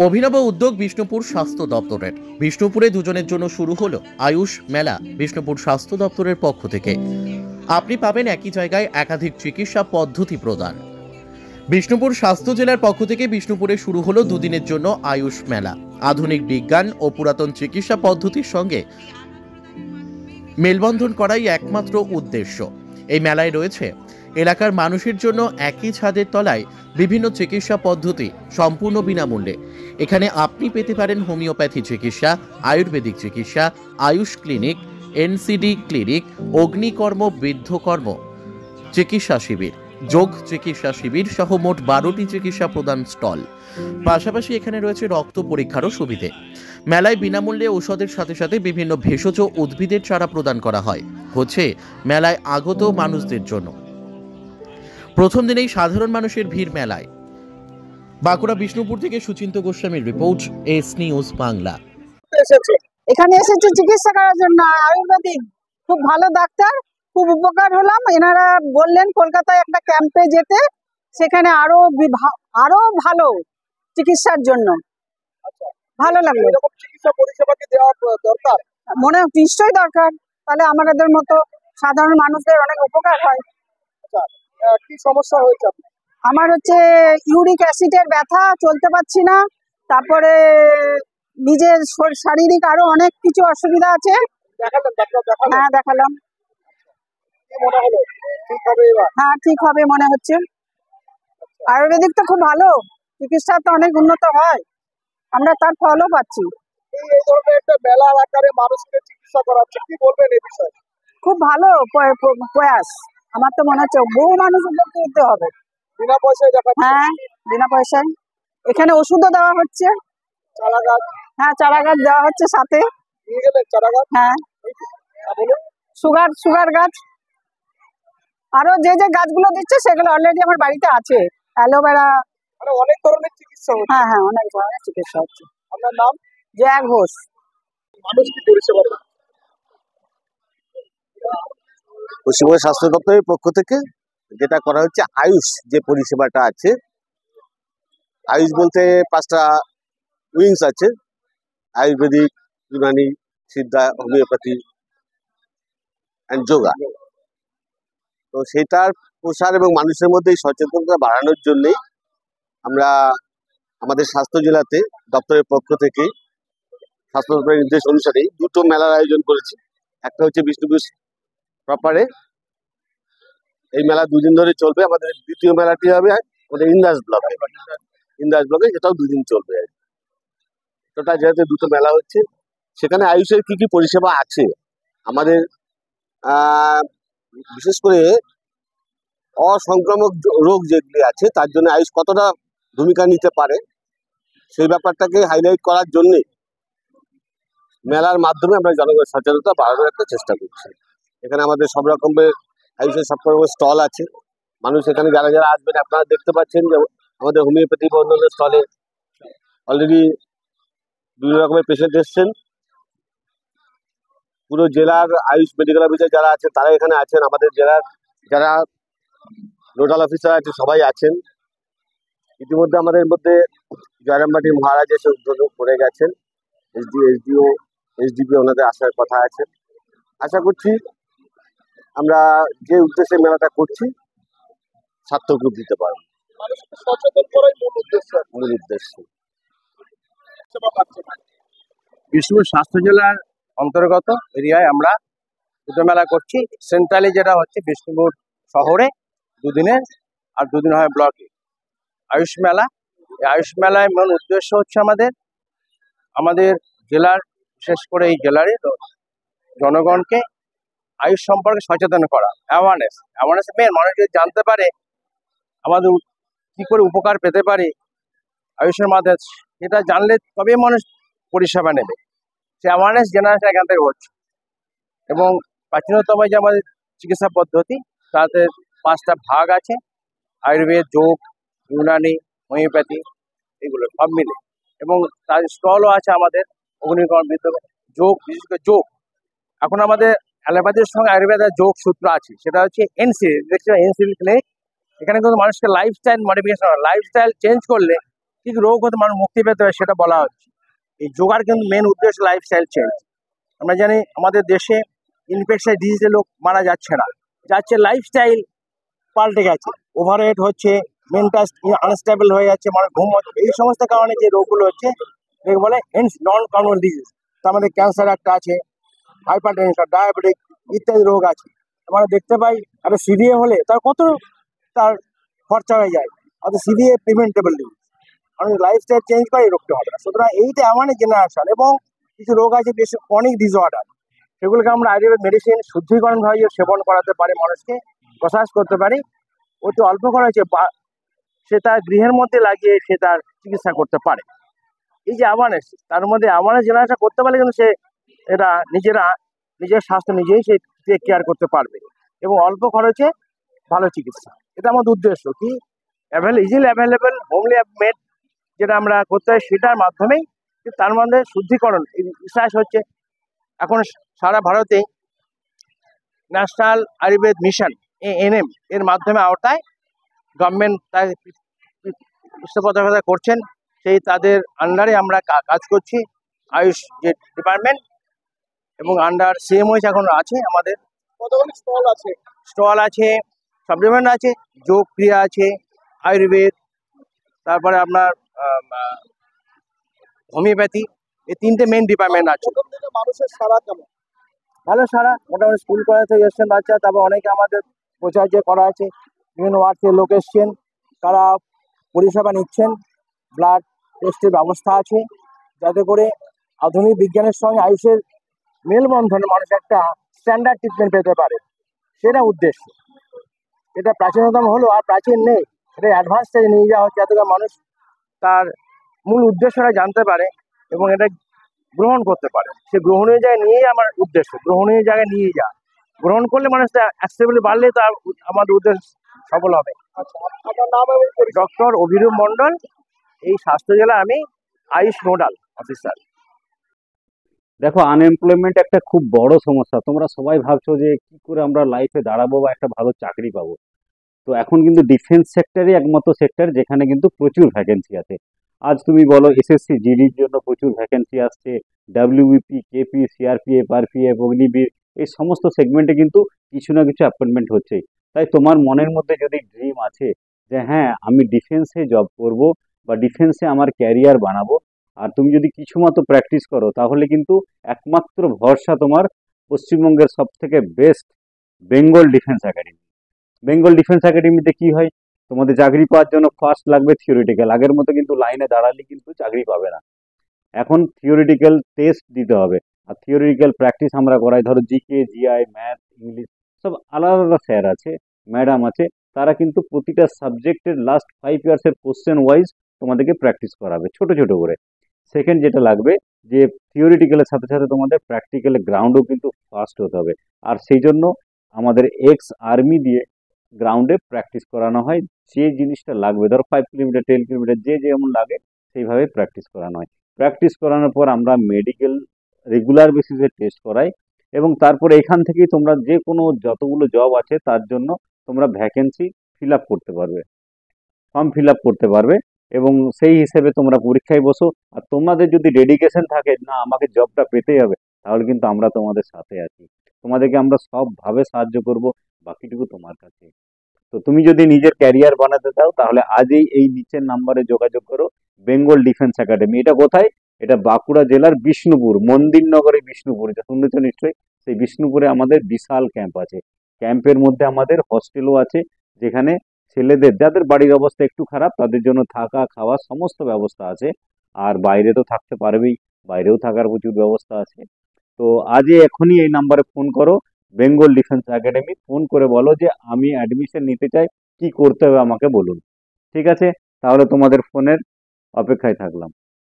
অভিনব উদ্যোগ বিষ্ণুপুর স্বাস্থ্য দপ্তরের। বিষ্ণুপুরে দুজনের জন্য শুরু হলো আয়ুষ মেলা বিষ্ণুপুর স্বাস্থ্য দপ্তরের পক্ষ থেকে। আপনি পাবেন একই জায়গায় একাধিক চিকিৎসা পদ্ধতি প্রদান। বিষ্ণুপুর স্বাস্থ্য জেলার পক্ষ থেকে বিষ্ণুপুরে শুরু হলো দুদিনের জন্য আয়ুষ মেলা। আধুনিক বিজ্ঞান ও পুরাতন চিকিৎসা পদ্ধতির সঙ্গে মেলবন্ধন করাই একমাত্র উদ্দেশ্য। এই মেলায় রয়েছে এলাকার মানুষের জন্য একই ছাদের তলায় বিভিন্ন চিকিৎসা পদ্ধতি সম্পূর্ণ বিনামূল্যে। এখানে আপনি পেতে পারেন হোমিওপ্যাথি চিকিৎসা, আয়ুর্বেদিক চিকিৎসা, আয়ুষ ক্লিনিক, এনসিডি ক্লিনিক, অগ্নিকর্ম, বৃদ্ধকর্ম চিকিৎসা শিবির, যোগ চিকিৎসা শিবির সহ মোট 12টি চিকিৎসা প্রদান স্টল। পাশাপাশি এখানে রয়েছে রক্ত পরীক্ষারও সুবিধে। মেলায় বিনামূল্যে ঔষধের সাথে সাথে বিভিন্ন ভেষজ উদ্ভিদের চারা প্রদান করা হচ্ছে মেলায় আগত মানুষদের জন্য। প্রথম দিনেই সাধারণ মানুষের ভিড় মেলায়। বাঁকুড়া বিষ্ণুপুর থেকে সুচিন্ত গোস্বামীর রিপোর্ট, এস নিউজ বাংলা। এখানে এসেছি চিকিৎসা করার জন্য, আয়ুর্বেদিক। খুব ভালো ডাক্তার, খুব উপকার হলাম। এনারা বললেন কলকাতায় একটা ক্যাম্পে যেতে, সেখানে আরো ভালো চিকিৎসার জন্য। ভালো লাগলো। চিকিৎসা পরিষেবা কি দেওয়া দরকার? মনে নিশ্চয়ই দরকার, তাহলে আমাদের মতো সাধারণ মানুষদের অনেক উপকার হয়। কি সমস্যা হয়েছে আপনার? আমার হচ্ছে ইউরিক অ্যাসিডের ব্যথা, চলতে পারছি না। তারপরে নিজের শারীরিক আরো অনেক কিছু অসুবিধা আছে। দেখালেন ডাক্তার? হ্যাঁ, দেখালাম। কি মনে হলো ঠিক হবে এবার? হ্যাঁ, ঠিক হবে মনে হচ্ছে। আয়ুর্বেদিক তো খুব ভালো, চিকিৎসা তো অনেক উন্নত হয়, আমরা তার ফলও পাচ্ছি। এই ধরনের একটা মেলার আকারে মানুষকে চিকিৎসা করাচ্ছে, কি বলবেন এই বিষয়ে? খুব ভালো প্রয়াস। আমার তো মনে হচ্ছে বহু মানুষ উপকৃত হতে হবে। বিনা পয়সায় দেখাচ্ছে? হ্যাঁ, বিনা পয়সায়। এখানে ওষুধও দেওয়া হচ্ছে। চারা গাছ? হ্যাঁ, চারা গাছ দেওয়া হচ্ছে সাথে। নিয়ে গেলেন চারা গাছ? হ্যাঁ, বলুন। সুগার গাছ, আরো যে যে গাছগুলো দিচ্ছে সেগুলো অলরেডি আমার বাড়িতে আছে। অ্যালোভেরা, মানে অনেক ধরনের চিকিৎসা হচ্ছে। হ্যাঁ হ্যাঁ, অনেক ধরনের চিকিৎসা হচ্ছে। আপনার নাম? জয়া ঘোষ। মানুষ কি পরিষেবা পাবে? পশ্চিমবঙ্গ স্বাস্থ্য দপ্তরের পক্ষ থেকে যেটা করা হচ্ছে, আয়ুষ যে পরিষেবাটা আছে, আয়ুষ বলতে 5টা উইংস আছে: আয়ুর্বেদিক, ইউনানি, সিদ্ধা, হোমিওপ্যাথি অ্যান্ড যোগা। তো সেটার প্রসার এবং মানুষের মধ্যে এই সচেতনতা বাড়ানোর জন্যই আমরা আমাদের স্বাস্থ্য জেলাতে দপ্তরের পক্ষ থেকে স্বাস্থ্য দপ্তরের নির্দেশ অনুসারে 2টো মেলার আয়োজন করেছি। একটা হচ্ছে বিষ্ণুপুর প্রপারে, এই মেলা 2 দিন ধরে চলবে। আমাদের দ্বিতীয় মেলাটি হবে আমাদের ইন্দাস ব্লকে, সেটাও 2 দিন চলবে। টোটাল যেহেতু 2টো মেলা হচ্ছে, সেখানে আয়ুষের কি কি পরিষেবা আছে আমাদের, বিশেষ করে অসংক্রামক রোগ যেগুলি আছে তার জন্য আয়ুষ কতটা ভূমিকা নিতে পারে, সেই ব্যাপারটাকে হাইলাইট করার জন্যে মেলার মাধ্যমে আমরা জনগণের সচেতনতা বাড়ানোর একটা চেষ্টা করছি। এখানে আমাদের সব রকমের আয়ুষের সব রকমের স্টল আছে। মানুষ এখানে যারা যারা আসবেন, আপনারা দেখতে পাচ্ছেন যে আমাদের হোমিওপ্যাথি বা অন্যান্য স্টলে অলরেডি বিভিন্ন রকমের পেশেন্ট এসছেন। পুরো জেলার আয়ুষ মেডিকেল অফিসার যারা আছেন তারা এখানে আছেন, আমাদের জেলার যারা নোডাল অফিসার আছে সবাই আছেন। ইতিমধ্যে আমাদের মধ্যে জয়রামবাটি মহারাজ এসে উদ্বোধন করে গেছেন। এসডিপি ওনাদের আসার কথা আছে। আশা করছি আমরা যে উদ্দেশ্যে মেলাটা করছি সার্থক রূপ দিতে পারবো। সচেতন করাই মূল উদ্দেশ্য। বিষ্ণুপুর স্বাস্থ্য জেলার অন্তর্গত এরিয়ায় আমরা 2টো মেলা করছি। সেন্ট্রালি যেটা হচ্ছে বিষ্ণুপুর শহরে 2 দিনের, আর 2 দিন হয় ব্লকে আয়ুষ মেলা। এই আয়ুষ মেলায় মূল উদ্দেশ্য হচ্ছে আমাদের জেলার, বিশেষ করে এই জেলারই জনগণকে আয়ুষ সম্পর্কে সচেতন করা, অ্যাওয়ারনেস মেন। মানুষ যদি জানতে পারে আমাদের কি করে উপকার পেতে পারে আয়ুষের মাধ্যমে, সেটা জানলে তবেই মানুষ পরিষেবা নেবে। সে অ্যাওয়ারনেস জেনারেশন এখান থেকে হচ্ছে। এবং প্রাচীনতম যে আমাদের চিকিৎসা পদ্ধতি, তাতে 5টা ভাগ আছে: আয়ুর্বেদ, যোগ, ইউনানি, হোমিওপ্যাথি, এগুলো সব মিলে। এবং তার স্টলও আছে আমাদের অগ্নিকর্ম, যোগ, বিশেষ করে যোগ। এখন আমাদের অ্যালোপ্যাথির সঙ্গে আয়ুর্বেদের যোগ সূত্র আছে, সেটা হচ্ছে এনসিডি ক্লিনিক। এখানে কিন্তু মানুষকে লাইফস্টাইল মডিফিকেশন, লাইফস্টাইল চেঞ্জ করলে কি কি রোগ হতে মানুষ মুক্তি পেতে হয় সেটা বলা হচ্ছে। এই যোগার কিন্তু মেন উদ্দেশ্য লাইফস্টাইল চেঞ্জ। আমরা জানি আমাদের দেশে ইনফেকশাস ডিজিজে লোক মারা যাচ্ছে না, যাচ্ছে লাইফস্টাইল পাল্টে গেছে, ওভারওয়েট হচ্ছে, মেন্টাল আনস্টেবল হয়ে যাচ্ছে, মানুষ ঘুম হচ্ছে, এই সমস্ত কারণে যে রোগগুলো হচ্ছে এগুলো বলে নন কমন ডিজিজ। তার মধ্যে ক্যান্সার একটা আছে, হাইপার টেনশন, ডায়াবেটিক ইত্যাদি রোগ আছে। আমরা দেখতে পাই একটা সিভিএ হলে তার খরচা হয়ে যায়, অর্থাৎ সিভিএ প্রিভেন্টেবল ডিজিজ। আমি লাইফস্টাইল চেঞ্জ করে এই রোগটা হবে না। সুতরাং এইটা এমন জেনারেশন। এবং কিছু রোগ আছে বেশি ক্রনিক ডিসঅর্ডার, সেগুলোকে আমরা আয়ুর্বেদ মেডিসিন শুদ্ধিকরণ ভাবে সেবন করাতে পারি, মানুষকে প্রসাস করতে পারি, অতি অল্প খরচে সে তার গৃহের মধ্যে লাগিয়ে সে তার চিকিৎসা করতে পারে। এই যে অ্যাওয়ারনেস, তার মধ্যে অ্যাওয়ারনেস জেনারেশন করতে পারলে কিন্তু সে এটা নিজের স্বাস্থ্য নিজেই সে টেক কেয়ার করতে পারবে এবং অল্প খরচে ভালো চিকিৎসা। এটা আমাদের উদ্দেশ্য। কি ইজিলি অ্যাভেলেবেল হোমলি মেড যেটা আমরা করতে হয় সেটার মাধ্যমেই, তার মধ্যে শুদ্ধিকরণ এই বিশ্বাস হচ্ছে। এখন সারা ভারতে ন্যাশনাল আয়ুর্বেদ মিশন এএনএম এর মাধ্যমে আওতায় গভর্নমেন্ট তার পৃষ্ঠপোষকতা করছেন, সেই তাদের আন্ডারে আমরা কাজ করছি। আয়ুষ যে ডিপার্টমেন্ট এবং আন্ডার সিএমওইস এখন আছে আমাদের। কতগুলি স্টল আছে? স্টল আছে, সাপ্লিমেন্ট আছে, যোগ ক্রিয়া আছে, আয়ুর্বেদ, তারপরে আপনার হোমিওপ্যাথি, এই তিনটে মেন ডিপার্টমেন্ট আছে। প্রথম থেকে মানুষের সারা কেমন? ভালো সারা, মোটামুটি স্কুল কলেজ থেকে এসছেন বাচ্চা, তারপর অনেকে আমাদের প্রচার যে করা আছে, বিভিন্ন ওয়ার্ড থেকে লোক এসছেন, তারা পরিষেবা নিচ্ছেন। ব্লাড টেস্টের ব্যবস্থা আছে, যাতে করে আধুনিক বিজ্ঞানের সঙ্গে আয়ুষের মেলবন্ধনে মানুষ একটা স্ট্যান্ডার্ড ট্রিটমেন্ট পেতে পারে, সেটা উদ্দেশ্য। এটা প্রাচীনতম হলো আর প্রাচীন নেই, এটা অ্যাডভান্স স্টেজে নিয়ে যাওয়া হচ্ছে, যাতে করে মানুষ তার মূল উদ্দেশ্যটা জানতে পারে এবং এটা গ্রহণ করতে পারে। সে গ্রহণীয় জায়গায় নিয়েই আমার উদ্দেশ্য, গ্রহণীয় জায়গায় নিয়ে যা গ্রহণ করলে মানুষটা অ্যাক্সেপ্টেবল বাড়লে তার আমাদের উদ্দেশ্য সফল হবে। আচ্ছা, আপনার নাম এবং পরিচয়? ডক্টর অভিরূপ মণ্ডল, এই স্বাস্থ্য জেলা আমি আয়ুষ নোডাল অফিসার। দেখো, আনএমপ্লয়মেন্ট একটা খুব বড় সমস্যা। তোমরা সবাই ভাবছো যে কি করে আমরা লাইফে দাঁড়াবো বা একটা ভালো চাকরি পাবো। তো এখন কিন্তু ডিফেন্স সেক্টরই একমাত্র সেক্টর যেখানে কিন্তু প্রচুর ভ্যাকেন্সি আছে। আজ তুমি বলো এসএসসি জিডির জন্য প্রচুর ভ্যাকেন্সি আসছে, WBP, KP, CRPF, RPF, Agniveer, এই সমস্ত সেগমেন্টে কিন্তু কিছু না কিছু অ্যাপয়েন্টমেন্ট হচ্ছেই। তাই তোমার মনের মধ্যে যদি ড্রিম আছে যে হ্যাঁ আমি ডিফেন্সে জব করব বা ডিফেন্সে আমার ক্যারিয়ার বানাবো, আর তুমি যদি কিছু মতো প্র্যাকটিস করো, তাহলে কিন্তু একমাত্র ভরসা তোমার পশ্চিমবঙ্গের সব থেকে best Bengal defence academy. Bengal defence একাডেমিতে কি হয়, তোমাদের চাকরি পাওয়ার জন্য ফার্স্ট লাগবে থিওরিটিক্যাল। আগের মতো কিন্তু লাইনে দাঁড়ালে কিন্তু চাকরি পাবে না, এখন থিওরিটিক্যাল টেস্ট দিতে হবে। আর থিওরিটিক্যাল প্র্যাকটিস আমরা করাই, ধরো জিকে, জিআই, ম্যাথ, ইংলিশ, সব আলাদা আলাদা স্যার আছে, ম্যাডাম আছে, তারা কিন্তু প্রতিটা সাবজেক্টের লাস্ট 5 ইয়ার্সের কোশ্চেন ওয়াইজ তোমাদেরকে প্র্যাকটিস করাবে ছোট ছোট করে। সেকেন্ড যেটা লাগবে যে থিওরিটিক্যালের সাথে সাথে তোমাদের প্র্যাকটিক্যালের গ্রাউন্ডও কিন্তু ফাস্ট হতে হবে। আর সেই জন্য আমাদের এক্স আর্মি দিয়ে গ্রাউন্ডে প্র্যাকটিস করানো হয়। যে জিনিসটা লাগবে, ধরো 5 কিলোমিটার, 10 কিলোমিটার, যে যেমন লাগে সেইভাবে প্র্যাকটিস করানো হয়। প্র্যাকটিস করানোর পর আমরা মেডিকেল রেগুলার বেসিসে টেস্ট করাই এবং তারপরে এখান থেকেই তোমরা যে কোনো যতগুলো জব আছে তার জন্য তোমরা ভ্যাকেন্সি ফিল আপ করতে পারবে, ফর্ম ফিল আপ করতে পারবে এবং সেই হিসেবে তোমরা পরীক্ষায় বসো। আর তোমাদের যদি ডেডিকেশন থাকে না আমাকে জবটা পেতেই হবে, তাহলে কিন্তু আমরা তোমাদের সাথে আছি, তোমাদেরকে আমরা সবভাবে সাহায্য করব, বাকিটুকু তোমার কাছে। তো তুমি যদি নিজের ক্যারিয়ার বানাতে চাও তাহলে আজই এই নিচের নাম্বারে যোগাযোগ করো। বেঙ্গল ডিফেন্স একাডেমি, এটা কোথায়? এটা বাঁকুড়া জেলার বিষ্ণুপুর, মন্দিরনগরে বিষ্ণুপুর, এটা শুনেছ নিশ্চয়ই। সেই বিষ্ণুপুরে আমাদের বিশাল ক্যাম্প আছে। ক্যাম্পের মধ্যে আমাদের হস্টেলও আছে, যেখানে ছেলেদের যাদের বাড়ির অবস্থা একটু খারাপ তাদের জন্য থাকা খাওয়া সমস্ত ব্যবস্থা আছে। আর বাইরে তো থাকতে পারবেই, বাইরেও থাকার প্রচুর ব্যবস্থা আছে। তো আজই এখনই এই নাম্বারে ফোন করো, বেঙ্গল ডিফেন্স একাডেমি, ফোন করে বলো যে আমি অ্যাডমিশন নিতে চাই, কি করতে হবে আমাকে বলুন। ঠিক আছে, তাহলে তোমাদের ফোনের অপেক্ষায় থাকলাম।